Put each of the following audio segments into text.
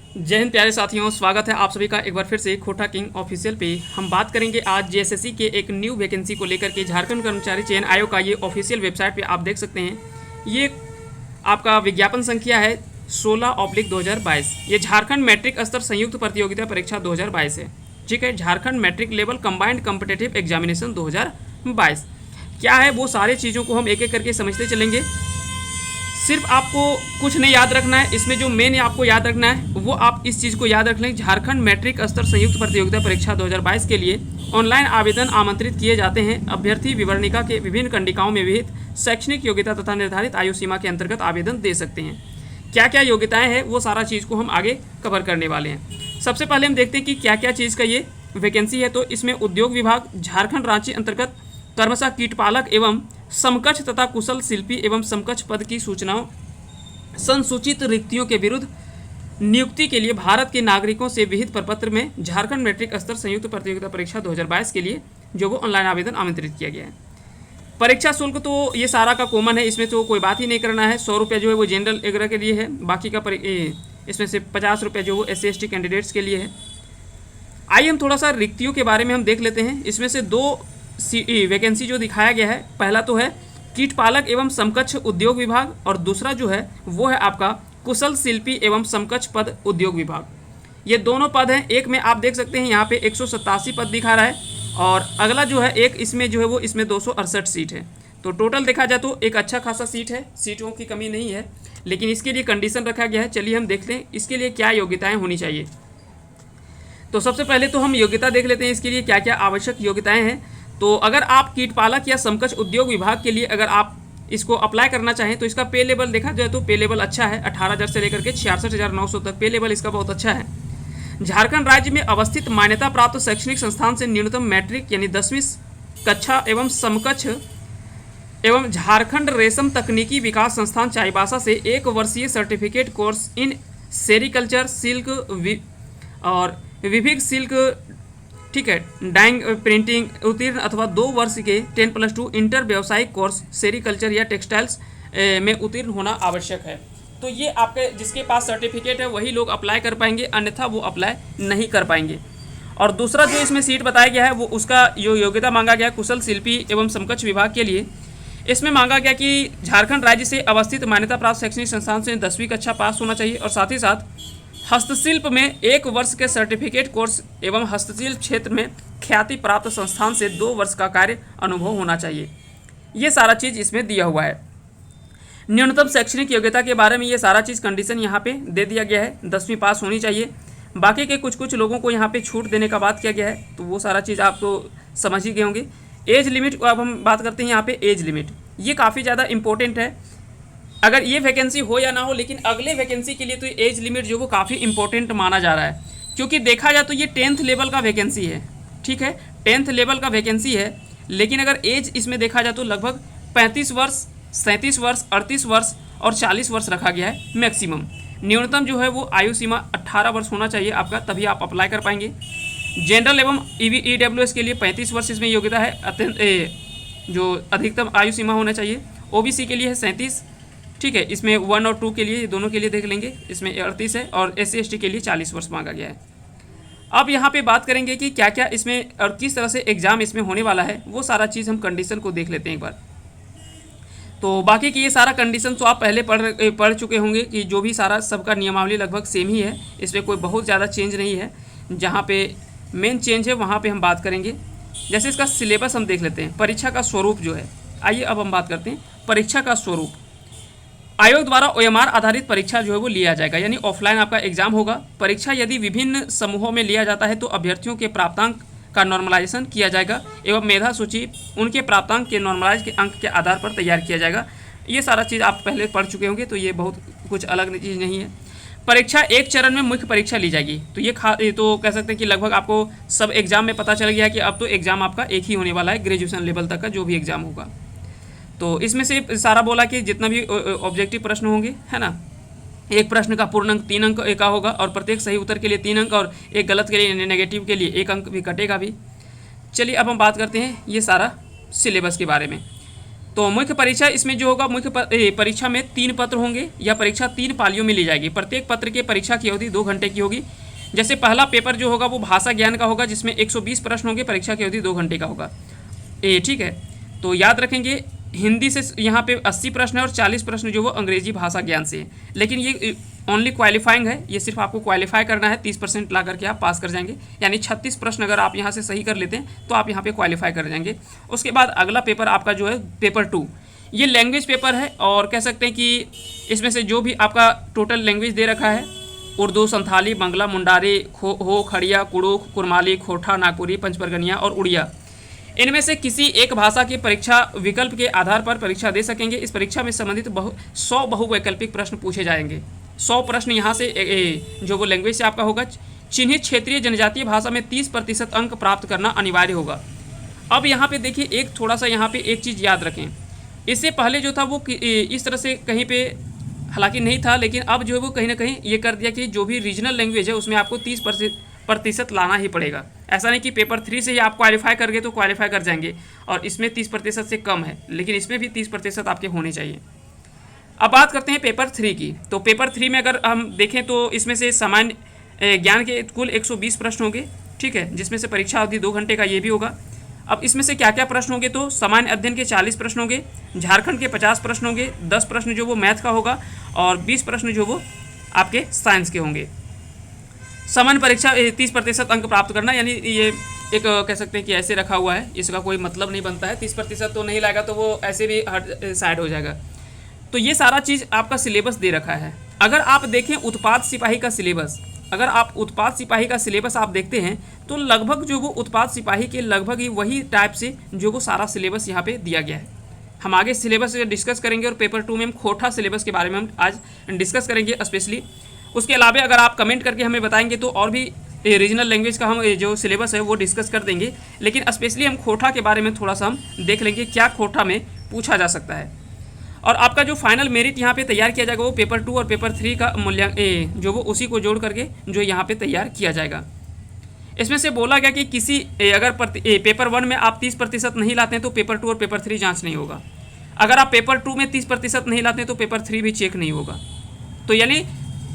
जय हिंद प्यारे साथियों, स्वागत है आप सभी का एक बार फिर से खोटा किंग ऑफिशियल पे। हम बात करेंगे आज जेएसएससी के एक न्यू वैकेंसी को लेकर के। झारखंड कर्मचारी चयन आयोग का ये ऑफिशियल वेबसाइट पे आप देख सकते हैं। ये आपका विज्ञापन संख्या है 16/2022। ये झारखंड मैट्रिक स्तर संयुक्त प्रतियोगिता परीक्षा 2022 है। ठीक है, Jharkhand matric level combined competitive examination 2022 क्या है, वो सारी चीज़ों को हम एक एक करके समझते चलेंगे। सिर्फ आपको कुछ नहीं याद रखना है, इसमें जो मेन आपको याद रखना है वो आप इस चीज़ को याद रख लें। झारखंड मैट्रिक स्तर संयुक्त प्रतियोगिता परीक्षा 2022 के लिए ऑनलाइन आवेदन आमंत्रित किए जाते हैं। अभ्यर्थी विवरणिका के विभिन्न कंडिकाओं में विहित शैक्षणिक योग्यता तथा निर्धारित आयु सीमा के अंतर्गत आवेदन दे सकते हैं। क्या क्या योग्यताएं हैं वो सारा चीज़ को हम आगे कवर करने वाले हैं। सबसे पहले हम देखते हैं कि क्या क्या चीज़ का ये वैकेंसी है। तो इसमें उद्योग विभाग झारखंड राज्य अंतर्गत क्रमशः कीटपालक एवं समकक्ष तथा कुशल शिल्पी एवं समकक्ष पद की सूचनाओं संसूचित रिक्तियों के विरुद्ध नियुक्ति के लिए भारत के नागरिकों से विहित प्रपत्र में झारखंड मैट्रिक स्तर संयुक्त प्रतियोगिता परीक्षा 2022 के लिए जो वो ऑनलाइन आवेदन आमंत्रित किया गया है। परीक्षा शुल्क तो ये सारा का कॉमन है, इसमें तो कोई बात ही नहीं करना है। 100 रुपये जो है वो जनरल वगैरह के लिए है, बाकी का इसमें से 50 रुपये जो वो SC/ST कैंडिडेट्स के लिए है। आइए हम थोड़ा सा रिक्तियों के बारे में हम देख लेते हैं। इसमें से दो वैकेंसी जो दिखाया गया है, पहला तो है कीटपालक एवं समकक्ष उद्योग विभाग और दूसरा जो है वो है आपका कुशल शिल्पी एवं समकक्ष पद उद्योग विभाग। ये दोनों पद हैं। एक में आप देख सकते हैं यहाँ पे 187 पद दिखा रहा है और अगला जो है एक इसमें जो है वो इसमें 268 सीट है। तो टोटल देखा जाए तो एक अच्छा खासा सीट है, सीटों की कमी नहीं है, लेकिन इसके लिए कंडीशन रखा गया है। चलिए हम देखते हैं इसके लिए क्या योग्यताएँ होनी चाहिए। तो सबसे पहले तो हम योग्यता देख लेते हैं, इसके लिए क्या क्या आवश्यक योग्यताएँ हैं। तो अगर आप कीटपालक या समकक्ष उद्योग विभाग के लिए अगर आप इसको अप्लाई करना चाहें तो इसका पे लेवल देखा जाए तो पे लेवल अच्छा है। 18,000 से लेकर के 66,900 तक पे लेवल इसका बहुत अच्छा है। झारखंड राज्य में अवस्थित मान्यता प्राप्त शैक्षणिक संस्थान से न्यूनतम मैट्रिक यानी 10वीं कक्षा एवं समकक्ष एवं झारखंड रेशम तकनीकी विकास संस्थान चाईबासा से 1 वर्षीय certificate course in sericulture silk और विभिन्न सिल्क, ठीक है, डाइंग प्रिंटिंग उत्तीर्ण अथवा 2 वर्ष के 10+2 इंटर व्यावसायिक कोर्स सेरिकल्चर या टेक्सटाइल्स में उत्तीर्ण होना आवश्यक है। तो ये आपके जिसके पास सर्टिफिकेट है वही लोग अप्लाई कर पाएंगे, अन्यथा वो अप्लाई नहीं कर पाएंगे। और दूसरा जो इसमें सीट बताया गया है वो उसका जो योग्यता मांगा गया कुशल शिल्पी एवं समकक्ष विभाग के लिए, इसमें मांगा गया कि झारखंड राज्य से अवस्थित मान्यता प्राप्त शैक्षणिक संस्थान से 10वीं कक्षा पास होना चाहिए और साथ ही साथ हस्तशिल्प में 1 वर्ष के सर्टिफिकेट कोर्स एवं हस्तशिल्प क्षेत्र में ख्याति प्राप्त संस्थान से 2 वर्ष का कार्य अनुभव होना चाहिए। ये सारा चीज़ इसमें दिया हुआ है। न्यूनतम शैक्षणिक योग्यता के बारे में ये सारा चीज़ कंडीशन यहाँ पे दे दिया गया है, 10वीं पास होनी चाहिए। बाकी के कुछ लोगों को यहाँ पे छूट देने का बात किया गया है, तो वो सारा चीज़ आप तो समझ ही गए होंगे। एज लिमिट, अब हम बात करते हैं यहाँ पे एज लिमिट, ये काफ़ी ज़्यादा इंपॉर्टेंट है। अगर ये वैकेंसी हो या ना हो, लेकिन अगले वैकेंसी के लिए तो एज लिमिट जो वो काफ़ी इंपॉर्टेंट माना जा रहा है, क्योंकि देखा जाए तो ये 10th लेवल का वैकेंसी है। ठीक है, 10th लेवल का वैकेंसी है, लेकिन अगर एज इसमें देखा जाए तो लगभग 35 वर्ष, 37 वर्ष, 38 वर्ष और 40 वर्ष रखा गया है मैक्सिमम। न्यूनतम जो है वो आयु सीमा 18 वर्ष होना चाहिए आपका, तभी आप अप्लाई कर पाएंगे। जनरल एवं EWS के लिए 35 वर्ष इसमें योग्यता है, जो अधिकतम आयु सीमा होना चाहिए। OBC के लिए है 37, ठीक है, इसमें 1 और 2 के लिए दोनों के लिए देख लेंगे, इसमें 38 है और SC/ST के लिए 40 वर्ष मांगा गया है। अब यहाँ पे बात करेंगे कि क्या क्या इसमें और किस तरह से एग्ज़ाम इसमें होने वाला है, वो सारा चीज़ हम कंडीशन को देख लेते हैं एक बार। तो बाकी की ये सारा कंडीशन तो आप पहले पढ़ चुके होंगे कि जो भी सारा सबका नियमावली लगभग सेम ही है, इसमें कोई बहुत ज़्यादा चेंज नहीं है। जहाँ पे मेन चेंज है वहाँ पे हम बात करेंगे। जैसे इसका सिलेबस हम देख लेते हैं। परीक्षा का स्वरूप जो है, आइए अब हम बात करते हैं परीक्षा का स्वरूप। आयोग द्वारा OMR आधारित परीक्षा जो है वो लिया जाएगा, यानी ऑफलाइन आपका एग्जाम होगा। परीक्षा यदि विभिन्न समूहों में लिया जाता है तो अभ्यर्थियों के प्राप्तांक का नॉर्मलाइजेशन किया जाएगा एवं मेधा सूची उनके प्राप्तांक के नॉर्मलाइज के अंक के आधार पर तैयार किया जाएगा। ये सारा चीज़ आप पहले पढ़ चुके होंगे, तो ये बहुत कुछ अलग चीज़ नहीं है। परीक्षा एक चरण में मुख्य परीक्षा ली जाएगी, तो ये तो कह सकते हैं कि लगभग आपको सब एग्जाम में पता चल गया है कि अब तो एग्ज़ाम आपका एक ही होने वाला है, ग्रेजुएशन लेवल तक का जो भी एग्ज़ाम होगा। तो इसमें से सारा बोला कि जितना भी ऑब्जेक्टिव प्रश्न होंगे, है ना, एक प्रश्न का पूर्ण अंक 3 अंक का होगा और प्रत्येक सही उत्तर के लिए 3 अंक और एक गलत के लिए नेगेटिव के लिए 1 अंक भी कटेगा भी। चलिए अब हम बात करते हैं ये सारा सिलेबस के बारे में। तो मुख्य परीक्षा इसमें जो होगा, परीक्षा में 3 पत्र होंगे। यह परीक्षा 3 पालियों में ली जाएगी। प्रत्येक पत्र के परीक्षा की अवधि 2 घंटे की होगी। जैसे पहला पेपर जो होगा वो भाषा ज्ञान का होगा, जिसमें 120 प्रश्न होंगे, परीक्षा की अवधि 2 घंटे का होगा। ठीक है, तो याद रखेंगे हिंदी से यहाँ पे 80 प्रश्न है और 40 प्रश्न जो वो अंग्रेजी भाषा ज्ञान से है। लेकिन ये ओनली क्वालिफाइंग है, ये सिर्फ आपको क्वालिफाई करना है, 30% ला करके आप पास कर जाएंगे। यानी 36 प्रश्न अगर आप यहाँ से सही कर लेते हैं तो आप यहाँ पे क्वालिफाई कर जाएंगे। उसके बाद अगला पेपर आपका जो है पेपर 2, ये लैंग्वेज पेपर है और कह सकते हैं कि इसमें से जो भी आपका टोटल लैंग्वेज दे रखा है, उर्दू, संथाली, बंगला, मुंडारी, खड़िया, कुड़ूख, कुरमाली, खोटा, नागपुरी, पंचपरगनिया और उड़िया, इनमें से किसी एक भाषा की परीक्षा विकल्प के आधार पर परीक्षा दे सकेंगे। इस परीक्षा में संबंधित 100 बहुवैकल्पिक प्रश्न पूछे जाएंगे। 100 प्रश्न यहाँ से जो वो लैंग्वेज से आपका होगा। चिन्हित क्षेत्रीय जनजातीय भाषा में 30% अंक प्राप्त करना अनिवार्य होगा। अब यहाँ पे देखिए, एक थोड़ा सा यहाँ पे एक चीज़ याद रखें। इससे पहले जो था वो इस तरह से कहीं पे हालांकि नहीं था, लेकिन अब जो है वो कहीं ना कहीं ये कर दिया कि जो भी रीजनल लैंग्वेज है उसमें आपको 30% लाना ही पड़ेगा। ऐसा नहीं कि पेपर 3 से ही आप क्वालिफाई कर गए तो क्वालिफाई कर जाएंगे और इसमें 30% से कम है, लेकिन इसमें भी 30% आपके होने चाहिए। अब बात करते हैं पेपर 3 की। तो पेपर 3 में अगर हम देखें तो इसमें से सामान्य ज्ञान के कुल 120 प्रश्न होंगे, ठीक है, जिसमें से परीक्षा अवधि 2 घंटे का ये भी होगा। अब इसमें से क्या क्या प्रश्न होंगे, तो सामान्य अध्ययन के 40 प्रश्न होंगे, झारखंड के 50 प्रश्न होंगे, 10 प्रश्न जो वो मैथ का होगा और 20 प्रश्न जो वो आपके साइंस के होंगे। सामान्य परीक्षा 30% अंक प्राप्त करना, यानी ये एक कह सकते हैं कि ऐसे रखा हुआ है, इसका कोई मतलब नहीं बनता है। 30% तो नहीं लाएगा तो वो ऐसे भी हट साइड हो जाएगा। तो ये सारा चीज़ आपका सिलेबस दे रखा है। अगर आप देखें उत्पाद सिपाही का सिलेबस, अगर आप उत्पाद सिपाही का सिलेबस आप देखते हैं तो लगभग जो वो उत्पाद सिपाही के लगभग ही वही टाइप से जो वो सारा सिलेबस यहाँ पे दिया गया है। हम आगे सिलेबस डिस्कस करेंगे और पेपर 2 में हम खोटा सिलेबस के बारे में हम आज डिस्कस करेंगे स्पेशली। उसके अलावा अगर आप कमेंट करके हमें बताएंगे तो और भी रीजनल लैंग्वेज का हम जो सिलेबस है वो डिस्कस कर देंगे, लेकिन स्पेशली हम खोटा के बारे में थोड़ा सा हम देख लेंगे क्या खोटा में पूछा जा सकता है। और आपका जो फाइनल मेरिट यहाँ पे तैयार किया जाएगा वो पेपर 2 और पेपर 3 का मूल्यांकन जो वो उसी को जोड़ करके जो यहाँ पे तैयार किया जाएगा। इसमें से बोला गया कि किसी अगर पेपर 1 में आप 30% नहीं लाते हैं तो पेपर 2 और पेपर 3 जांच नहीं होगा। अगर आप पेपर 2 में 30% नहीं लाते हैं तो पेपर 3 भी चेक नहीं होगा। तो यानी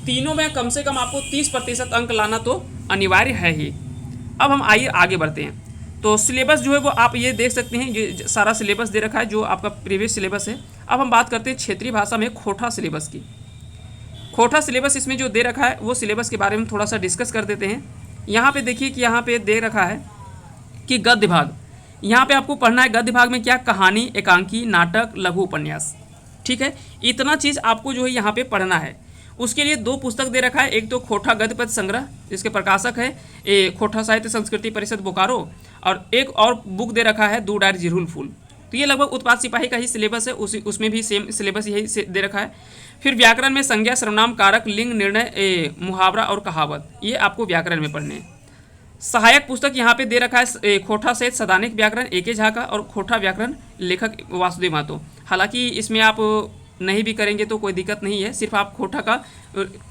तीनों में कम से कम आपको 30% अंक लाना तो अनिवार्य है ही। अब हम आइए आगे बढ़ते हैं। तो सिलेबस जो है वो आप ये देख सकते हैं, ये सारा सिलेबस दे रखा है जो आपका प्रीवियस सिलेबस है। अब हम बात करते हैं क्षेत्रीय भाषा में खोटा सिलेबस की। खोटा सिलेबस इसमें जो दे रखा है वो सिलेबस के बारे में थोड़ा सा डिस्कस कर देते हैं। यहाँ पे देखिए कि यहाँ पे दे रखा है कि गद्य भाग, यहाँ पे आपको पढ़ना है गद्य भाग में क्या, कहानी, एकांकी, नाटक, लघु उपन्यास, ठीक है। इतना चीज़ आपको जो है यहाँ पे पढ़ना है। उसके लिए 2 पुस्तक दे रखा है, एक तो खोटा गद्य पद्य संग्रह जिसके प्रकाशक है खोटा साहित्य संस्कृति परिषद बोकारो, और एक और बुक दे रखा है दो डायर जिरुल फूल। तो ये लगभग उत्पाद सिपाही का ही सिलेबस है, उसमें भी सेम सिलेबस यही दे रखा है। फिर व्याकरण में संज्ञा, सर्वनाम, कारक, लिंग, निर्णय, मुहावरा और कहावत, ये आपको व्याकरण में पढ़ने हैं। सहायक पुस्तक यहाँ पे दे रखा है खोटा सहित सदानिक व्याकरण ए.के. झा का और खोटा व्याकरण लेखक वासुदेव महतो। हालांकि इसमें आप नहीं भी करेंगे तो कोई दिक्कत नहीं है, सिर्फ आप खोटा का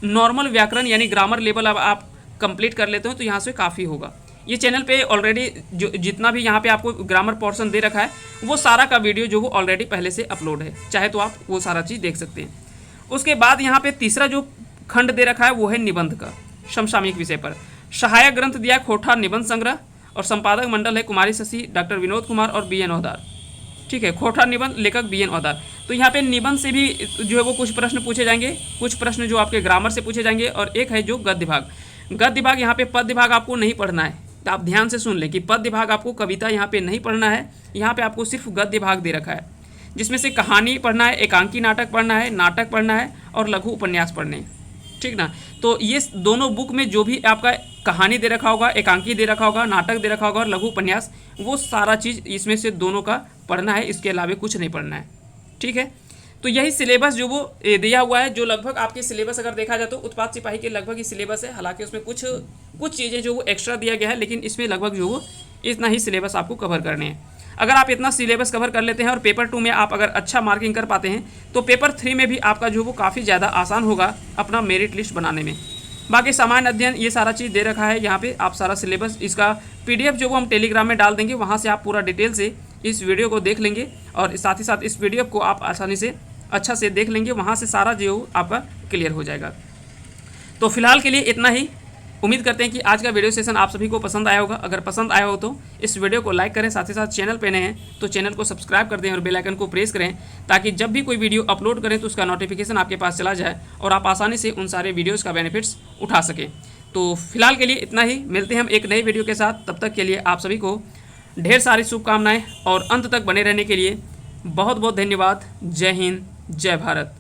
नॉर्मल व्याकरण यानी ग्रामर लेवल अब आप कंप्लीट कर लेते हो तो यहाँ से काफ़ी होगा। ये चैनल पे ऑलरेडी जो जितना भी यहाँ पे आपको ग्रामर पोर्शन दे रखा है वो सारा का वीडियो जो वो ऑलरेडी पहले से अपलोड है, चाहे तो आप वो सारा चीज़ देख सकते हैं। उसके बाद यहाँ पे तीसरा जो खंड दे रखा है वो है निबंध का, समसामयिक विषय पर। सहायक ग्रंथ दिया खोटा निबंध संग्रह और संपादक मंडल है कुमारी शशि, डॉक्टर विनोद कुमार और बी.एन. ओहदार, ठीक है। खोटा निबंध लेखक बी.एन. ओहदार। तो यहाँ पे निबंध से भी जो है वो कुछ प्रश्न पूछे जाएंगे, कुछ प्रश्न जो आपके ग्रामर से पूछे जाएंगे, और एक है जो गद्य भाग। गद्य भाग यहाँ पे पद्य भाग आपको नहीं पढ़ना है, तो आप ध्यान से सुन लें कि पद्य भाग आपको कविता यहाँ पे नहीं पढ़ना है, यहाँ पे आपको सिर्फ गद्य भाग दे रखा है, जिसमें से कहानी पढ़ना है, एकांकी नाटक पढ़ना है, नाटक पढ़ना है और लघु उपन्यास पढ़ने हैं, ठीक ना। तो ये दोनों बुक में जो भी आपका कहानी दे रखा होगा, एकांकी दे रखा होगा, नाटक दे रखा होगा और लघु उपन्यास, वो सारा चीज़ इसमें से दोनों का पढ़ना है, इसके अलावा कुछ नहीं पढ़ना है, ठीक है। तो यही सिलेबस जो वो दिया हुआ है, जो लगभग आपके सिलेबस अगर देखा जाए तो उत्पाद सिपाही के लगभग ही सिलेबस है। हालांकि उसमें कुछ चीज़ें जो वो एक्स्ट्रा दिया गया है, लेकिन इसमें लगभग जो वो इतना ही सिलेबस आपको कवर करने हैं। अगर आप इतना सिलेबस कवर कर लेते हैं और पेपर 2 में आप अगर अच्छा मार्किंग कर पाते हैं तो पेपर 3 में भी आपका जो वो काफ़ी ज़्यादा आसान होगा अपना मेरिट लिस्ट बनाने में। बाकी सामान्य अध्ययन ये सारा चीज़ दे रखा है, यहाँ पे आप सारा सिलेबस इसका PDF जो वो हम टेलीग्राम में डाल देंगे, वहाँ से आप पूरा डिटेल से इस वीडियो को देख लेंगे और साथ ही साथ इस PDF को आप आसानी से अच्छा से देख लेंगे, वहाँ से सारा जो आपका क्लियर हो जाएगा। तो फिलहाल के लिए इतना ही। उम्मीद करते हैं कि आज का वीडियो सेशन आप सभी को पसंद आया होगा। अगर पसंद आया हो तो इस वीडियो को लाइक करें, साथ ही साथ चैनल पे नए हैं तो चैनल को सब्सक्राइब कर दें और बेल आइकन को प्रेस करें, ताकि जब भी कोई वीडियो अपलोड करें तो उसका नोटिफिकेशन आपके पास चला जाए और आप आसानी से उन सारे वीडियोज़ का बेनिफिट्स उठा सकें। तो फिलहाल के लिए इतना ही। मिलते हैं हम एक नए वीडियो के साथ। तब तक के लिए आप सभी को ढेर सारी शुभकामनाएँ और अंत तक बने रहने के लिए बहुत बहुत धन्यवाद। जय हिंद, जय भारत।